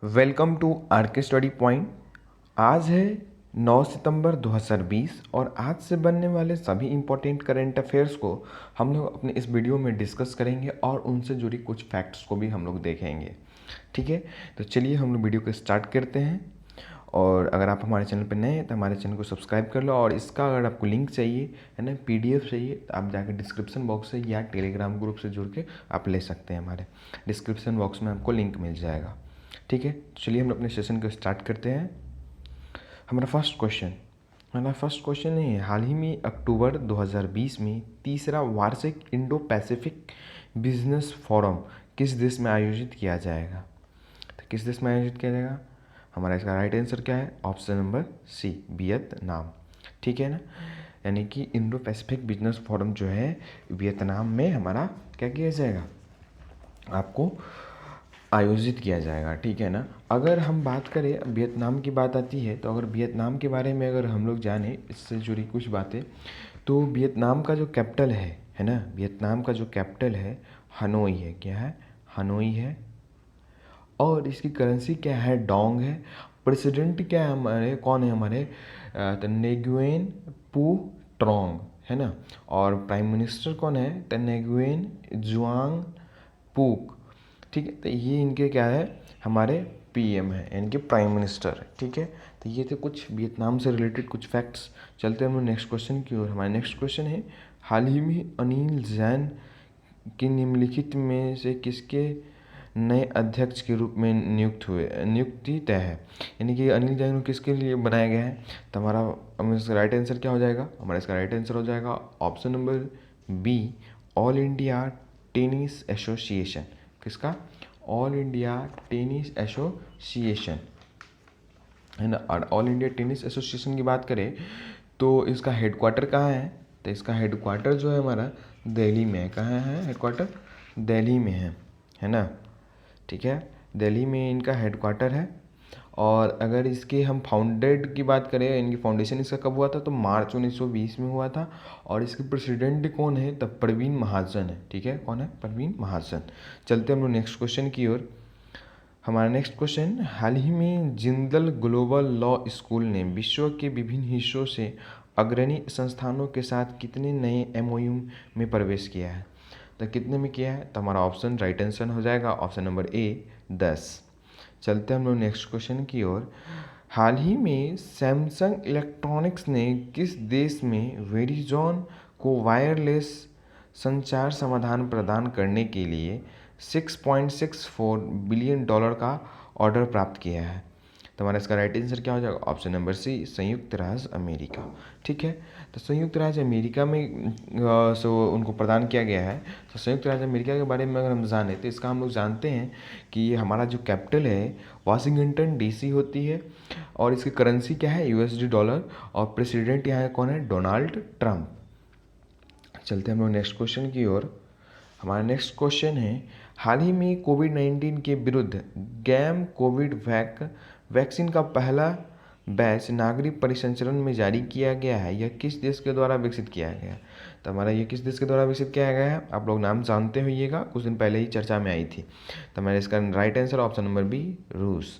Welcome to are के study point. आज है 9 सितंबर 2020 और आज से बनने वाले सभी इम्पोर्टेंट करेंट अफेयर्स को हम लोग अपने इस वीडियो में डिस्कस करेंगे और उनसे जुड़ी कुछ फैक्ट्स को भी हम लोग देखेंगे। ठीक है, तो चलिए हम लोग वीडियो को स्टार्ट करते हैं। और अगर आप हमारे चैनल पर नए हैं तो हमारे चैनल को सब्सक्राइब कर लो, और इसका अगर आपको लिंक चाहिए है ना, PDF चाहिए, तो आप जाकर डिस्क्रिप्शन बॉक्स से या टेलीग्राम ग्रुप से जुड़ के आप ले सकते हैं। हमारे डिस्क्रिप्शन बॉक्स में आपको लिंक मिल जाएगा। ठीक है, चलिए हम अपने सेशन को स्टार्ट करते हैं। हमारा फर्स्ट क्वेश्चन है, हाल ही में अक्टूबर 2020 में तीसरा वार्षिक इंडो पैसिफिक बिजनेस फोरम किस देश में आयोजित किया जाएगा? तो किस देश में आयोजित किया जाएगा? हमारा इसका राइट आंसर क्या है? Option number C, Vietnam. ठीक है ना, यानी कि इंडो पैसिफिक बिजनेस फोरम जो है वियतनाम में हमारा क्या किया जाएगा, आपको आयोजित किया जाएगा। ठीक है ना। अगर हम बात करें, वियतनाम की बात आती है, तो अगर वियतनाम के बारे में अगर हम लोग जाने, इससे जुड़ी कुछ बातें, तो वियतनाम का जो कैपिटल है ना, वियतनाम का जो कैपिटल है हनोई है। क्या है? हनोई है। और इसकी करेंसी क्या है? डोंग है। प्रेसिडेंट क्या है हमारे, कौन है हमारे? तन्नेगुएन पू ट्रोंग है ना। और प्राइम मिनिस्टर कौन है? तन्नेगुएन जुआंग पूक। ठीक है, तो ये इनके क्या है, हमारे PM है, यानी कि प्राइम मिनिस्टर। ठीक है, तो ये थे कुछ वियतनाम से रिलेटेड कुछ फैक्ट्स। चलते हैं हम लोग नेक्स्ट क्वेश्चन की ओर। हमारा नेक्स्ट क्वेश्चन है, हाल ही में अनिल जैन की निम्नलिखित में से किसके नए अध्यक्ष के रूप में नियुक्ति तय है? यानी कि अनिल जैन को किसके लिए बनाया गया है? तो हमारा इसका राइट आंसर क्या हो जाएगा? हमारा इसका राइट आंसर हो जाएगा option number B, all India tennis association. किसका? ऑल इंडिया टेनिस एसोसिएशन है ना। और ऑल इंडिया टेनिस एसोसिएशन की बात करें तो इसका हेडक्वार्टर कहाँ है? तो इसका हेडक्वार्टर जो है हमारा दिल्ली में है। कहाँ है हेडक्वार्टर? दिल्ली में है ना। ठीक है, दिल्ली में इनका हेडक्वार्टर है। और अगर इसके हम फाउंडेड की बात करें, इनकी फाउंडेशन इसका कब हुआ था? तो मार्च 1920 में हुआ था। और इसके प्रेसिडेंट कौन है? तब परवीन महाजन है। ठीक है, कौन है? परवीन महाजन। चलते हम लोग नेक्स्ट क्वेश्चन की ओर। हमारा नेक्स्ट क्वेश्चन, हाल ही में जिंदल ग्लोबल लॉ स्कूल ने विश्व के विभिन्न हिस्सों से अग्रणी संस्थानों के साथ कितने नए MOU में प्रवेश किया है? तो कितने में किया है? तो हमारा ऑप्शन राइट आंसर हो जाएगा ऑप्शन नंबर ए, 10। चलते हम लोग नेक्स्ट क्वेश्चन की ओर। हाल ही में सैमसंग इलेक्ट्रॉनिक्स ने किस देश में वेरिजोन को वायरलेस संचार समाधान प्रदान करने के लिए $6.64 बिलियन का ऑर्डर प्राप्त किया है? तो हमारा इसका राइट आंसर क्या हो जाएगा? ऑप्शन नंबर सी, संयुक्त राज्य अमेरिका। ठीक है, तो संयुक्त राज्य अमेरिका में उनको प्रदान किया गया है। तो संयुक्त राज्य अमेरिका के बारे में अगर हम जाने, तो इसका हम लोग जानते हैं कि ये हमारा जो कैपिटल है वाशिंगटन DC होती है। और इसकी करेंसी क्या है? USD dollar. और प्रेसिडेंट यहाँ कौन है? Donald Trump. चलते हम लोग नेक्स्ट क्वेश्चन की ओर। हमारा नेक्स्ट क्वेश्चन है, हाल ही में कोविड-19 के विरुद्ध गैम कोविड वैक्सीन का पहला बैच नागरिक परिसंचरण में जारी किया गया है। यह किस देश के द्वारा विकसित किया गया है? तो हमारा ये किस देश के द्वारा विकसित किया गया है? आप लोग नाम जानते होइएगा, कुछ दिन पहले ही चर्चा में आई थी। तो हमारा इसका right answer option number B, रूस।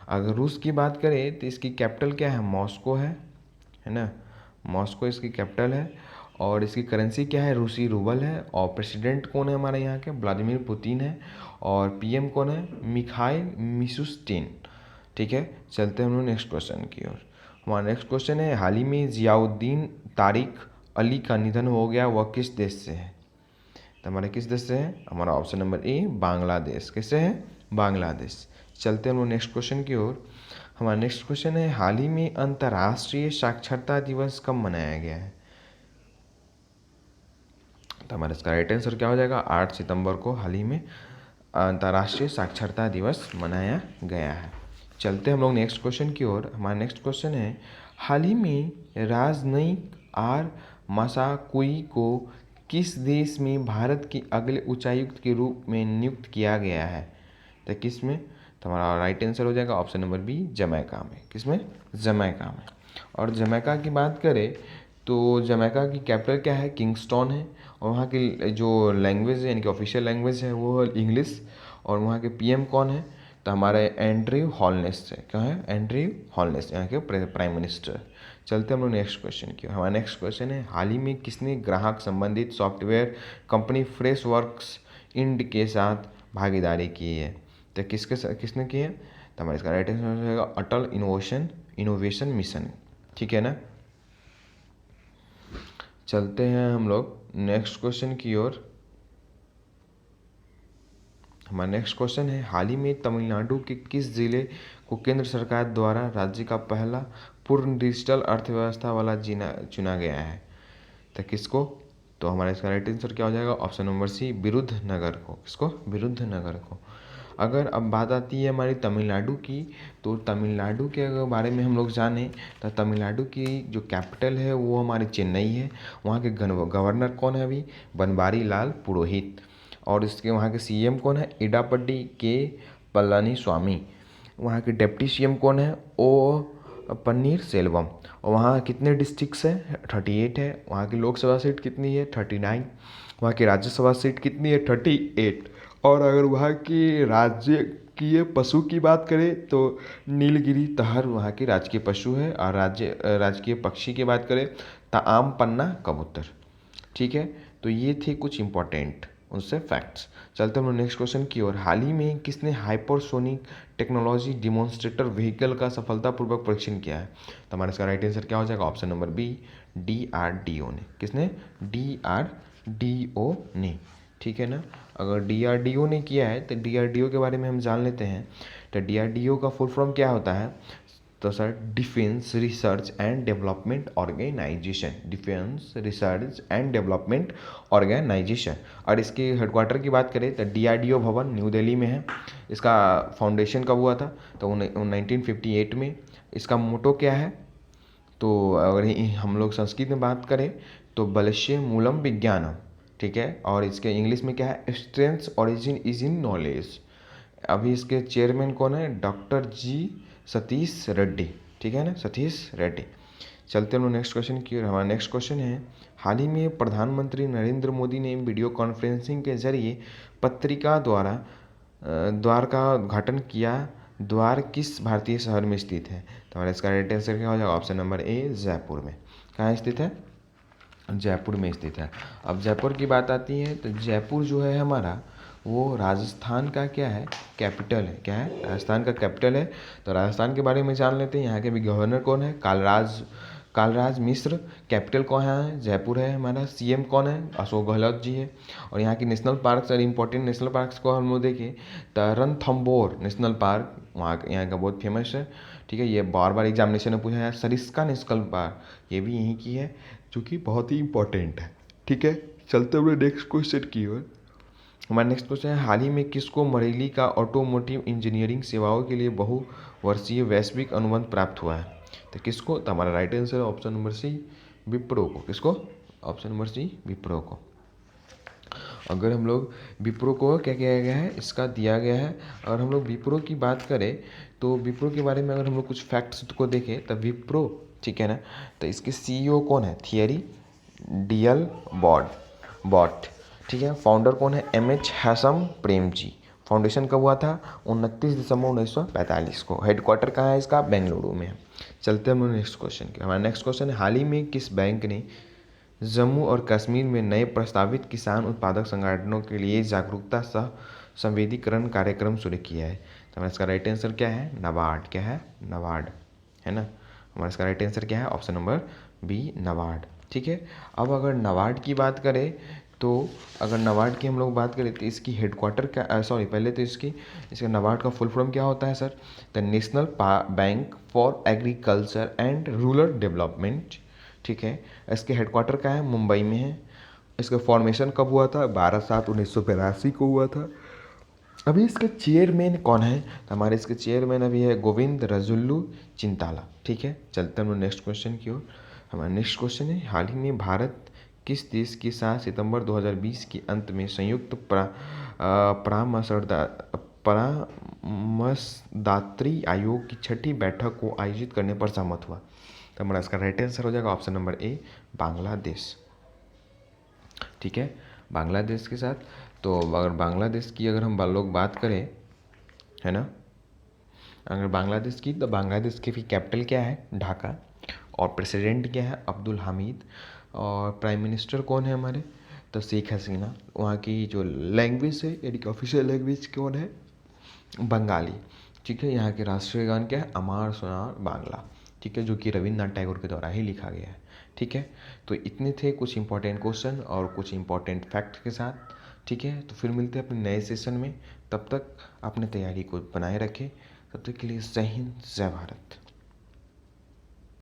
अगर रूस की बात करें तो इसकी कैपिटल क्या है? मॉस्को है ना। मॉस्को इसकी कैपिटल है। और इसकी करेंसी क्या है? रूसी रूबल है। और प्रेसिडेंट कौन है हमारे यहाँ के? व्लादिमीर पुतिन है। और PM कौन है? Mikhail Mishustin. ठीक है, चलते हैं हम लोग नेक्स्ट क्वेश्चन की ओर। हमारा नेक्स्ट क्वेश्चन है, हाल ही में जियाउद्दीन तारिक अली का निधन हो गया, वह किस देश से है? तो हमारे किस देश से है? हमारा ऑप्शन नंबर ए, बांग्लादेश। किससे है? बांग्लादेश। चलते हैं हम लोग नेक्स्ट क्वेश्चन की ओर। हमारा नेक्स्ट क्वेश्चन है, हाल ही में अंतर्राष्ट्रीय साक्षरता दिवस कब मनाया गया है? तो हमारा इसका राइट आंसर क्या हो जाएगा? 8 सितंबर को हाल ही में अंतर्राष्ट्रीय साक्षरता दिवस मनाया गया है। चलते हम लोग नेक्स्ट क्वेश्चन की ओर। हमारा नेक्स्ट क्वेश्चन है, हाल ही में राजनयिक R मासाकुई को किस देश में भारत के अगले उच्चायुक्त के रूप में नियुक्त किया गया है? तो किस में? तो हमारा राइट आंसर हो जाएगा ऑप्शन नंबर बी, जमैका में। किस में? जमैका में। और जमैका की बात करें तो जमैका की कैपिटल क्या है? किंगस्टन है। और वहाँ की जो लैंग्वेज है, यानी कि ऑफिशियल लैंग्वेज है, वो इंग्लिश। और वहाँ के PM कौन है? तो हमारे एंड्रयू हॉलनेस है, क्या है? एंड्रयू हॉलनेस, यहाँ के प्राइम मिनिस्टर। चलते हम लोग नेक्स्ट क्वेश्चन की। हमारा नेक्स्ट क्वेश्चन है, हाल ही में किसने ग्राहक संबंधित सॉफ्टवेयर कंपनी फ्रेशवर्क्स इंड के साथ भागीदारी की है? तो किसने की है? तो हमारा इसका राइट आंसर हो जाएगा अटल इनोवेशन मिशन, ठीक है ना। चलते हैं हम लोग नेक्स्ट क्वेश्चन की ओर। हमारा नेक्स्ट क्वेश्चन है, हाल ही में तमिलनाडु के किस जिले को केंद्र सरकार द्वारा राज्य का पहला पूर्ण डिजिटल अर्थव्यवस्था वाला जिला चुना गया है? तो किसको? तो हमारा इसका राइट आंसर क्या हो जाएगा? ऑप्शन नंबर सी, विरुद्धनगर को। किसको? विरुद्धनगर को। अगर अब बात आती है हमारी तमिलनाडु की, तो तमिलनाडु के अगर बारे में हम लोग जानें तो तमिलनाडु की जो कैपिटल है वो हमारी चेन्नई है। वहाँ के गवर्नर कौन है अभी? बनवारी लाल पुरोहित। और इसके वहाँ के सीएम कौन है? इडापड्डी के पलानीस्वामी। वहाँ के डिप्टी सीएम कौन है? ओ पन्नीर सेल्वम। और वहाँ कितने डिस्ट्रिक्ट्स हैं? 38 है। वहाँ की लोकसभा सीट कितनी है? 39। वहाँ की राज्यसभा सीट कितनी है? 38। और अगर वहाँ की राज्य की पशु की बात करें तो नीलगिरी तहर वहाँ की राजकीय पशु है। और राजकीय पक्षी की बात करें तो आम पन्ना कबूतर, ठीक है। तो ये थे कुछ इंपॉर्टेंट उनसे फैक्ट्स। चलते हम नेक्स्ट क्वेश्चन की ओर। हाल ही में किसने हाइपरसोनिक टेक्नोलॉजी डिमॉन्स्ट्रेटर व्हीकल का सफलतापूर्वक परीक्षण किया है? तो हमारा इसका राइट आंसर क्या हो जाएगा? ऑप्शन नंबर बी, DRDO ने। किसने? DRDO ने, ठीक है ना। अगर DRDO ने किया है तो DRDO के बारे में हम जान लेते हैं। तो DRDO का फुल फॉर्म क्या होता है? तो sir defence research and development organisation, defence research and development organisation. और इसके हेडक्वार्टर की बात करें तो DRDO भवन न्यू दिल्ली में है। इसका फाउंडेशन कब हुआ था? तो 1958 में। इसका मोटो क्या है? तो अगर हम लोग संस्कृत में बात करें तो बलश्य मूलम विज्ञानम, ठीक है। और इसके इंग्लिश में क्या है? Strength origin is in knowledge. अभी इसके चेयरमैन कौन है? डॉक्टर जी सतीश रेड्डी, ठीक है ना, सतीश रेड्डी। चलते हैं नेक्स्ट क्वेश्चन की ओर। हमारा नेक्स्ट क्वेश्चन है, हाल ही में प्रधानमंत्री नरेंद्र मोदी ने वीडियो कॉन्फ्रेंसिंग के जरिए पत्रिका द्वार का उद्घाटन किया। द्वार किस भारतीय शहर में स्थित है? तो हमारा इसका राइट आंसर क्या हो जाएगा? ऑप्शन नंबर ए, जयपुर में। कहाँ स्थित है? जयपुर में स्थित है। अब जयपुर की बात आती है तो जयपुर जो है हमारा वो राजस्थान का क्या है? कैपिटल है। क्या है? राजस्थान का कैपिटल है। तो राजस्थान के बारे में जान लेते हैं। यहाँ के भी गवर्नर कौन है? कालराज मिश्र। कैपिटल कौन है? जयपुर है हमारा। सीएम कौन है? अशोक गहलोत जी है। और यहाँ की नेशनल पार्क और इंपॉर्टेंट नेशनल पार्क्स को हम लोग देखें तो रणथंबोर नेशनल पार्क यहाँ का बहुत फेमस है, ठीक है। ये बार बार एग्जामिनेशन में पूछा है। सरिस्का नेशनल पार्क ये भी यहीं की है, जो कि बहुत ही इंपॉर्टेंट है, ठीक है। चलते हुए नेक्स्ट क्वेश्चन की ओर। हमारा नेक्स्ट क्वेश्चन है, हाल ही में किसको मरेली का ऑटोमोटिव इंजीनियरिंग सेवाओं के लिए बहुवर्षीय वैश्विक अनुबंध प्राप्त हुआ है? तो किसको? तो हमारा राइट आंसर है ऑप्शन नंबर सी, विप्रो को। किसको? ऑप्शन नंबर सी, विप्रो को। अगर हम लोग विप्रो को क्या किया गया है? इसका दिया गया है। और हम लोग विप्रो की बात करें तो विप्रो के बारे में अगर हम लोग कुछ फैक्ट्स को देखें तो विप्रो, ठीक है ना, तो इसके CEO कौन है? थियरी DL बॉट, ठीक है। फाउंडर कौन है? MH हैसम प्रेम जी। फाउंडेशन कब हुआ था? 29 दिसंबर 1945 को। हेडक्वार्टर कहाँ है इसका? बेंगलुरु में है। चलते हैं हम नेक्स्ट क्वेश्चन की। हमारा नेक्स्ट क्वेश्चन है, हाल ही में किस बैंक ने जम्मू और कश्मीर में नए प्रस्तावित किसान उत्पादक संगठनों के लिए जागरूकता सह संवेदीकरण कार्यक्रम शुरू किया है? तो हमारा इसका राइट आंसर क्या है? नाबार्ड। क्या है? नाबार्ड, है ना। हमारा इसका राइट आंसर क्या है? ऑप्शन नंबर बी, नाबार्ड, ठीक है। अब अगर नाबार्ड की बात करें तो अगर नाबार्ड की हम लोग बात करें तो इसकी हेडक्वार्टर क्या, पहले तो इसका नाबार्ड का फुल फॉर्म क्या होता है sir? The national bank for agriculture and rural development, ठीक है। इसके हेडक्वार्टर क्या है? मुंबई में है। इसका फॉर्मेशन कब हुआ था? 12/7/1982 को हुआ था। अभी इसके चेयरमैन कौन है? तो हमारे इसके चेयरमैन अभी है गोविंद रजुल्लू चिंताला, ठीक है। चलते हैं हम नेक्स्ट क्वेश्चन की ओर। हमारा नेक्स्ट क्वेश्चन है, हाल ही में भारत किस देश के साथ सितंबर 2020 के अंत में संयुक्त परामर्शदात्री आयोग की 6ठी बैठक को आयोजित करने पर सहमत हुआ? तो हमारा इसका राइट आंसर हो जाएगा ऑप्शन नंबर ए, बांग्लादेश, ठीक है। बांग्लादेश के साथ, तो अगर बांग्लादेश की अगर हम लोग बात करें, है ना, अगर बांग्लादेश की, तो बांग्लादेश की भी कैपिटल क्या है, ढाका। और प्रेसिडेंट क्या है, अब्दुल हामिद। और प्राइम मिनिस्टर कौन है हमारे, तो शेख हसीना। वहाँ की जो लैंग्वेज है यानी कि ऑफिशियल लैंग्वेज कौन है, बंगाली। ठीक है, यहाँ के राष्ट्रीय गान क्या है, अमार सोनार बांग्ला। ठीक है, जो कि रविन्द्रनाथ टैगोर के द्वारा ही लिखा गया है। ठीक है, तो इतने थे कुछ इंपॉर्टेंट क्वेश्चन और कुछ इंपॉर्टेंट फैक्ट के साथ। ठीक है, तो फिर मिलते हैं अपने नए सेशन में। तब तक अपने तैयारी को बनाए रखें। तब तक के लिए जय हिंद, जय भारत।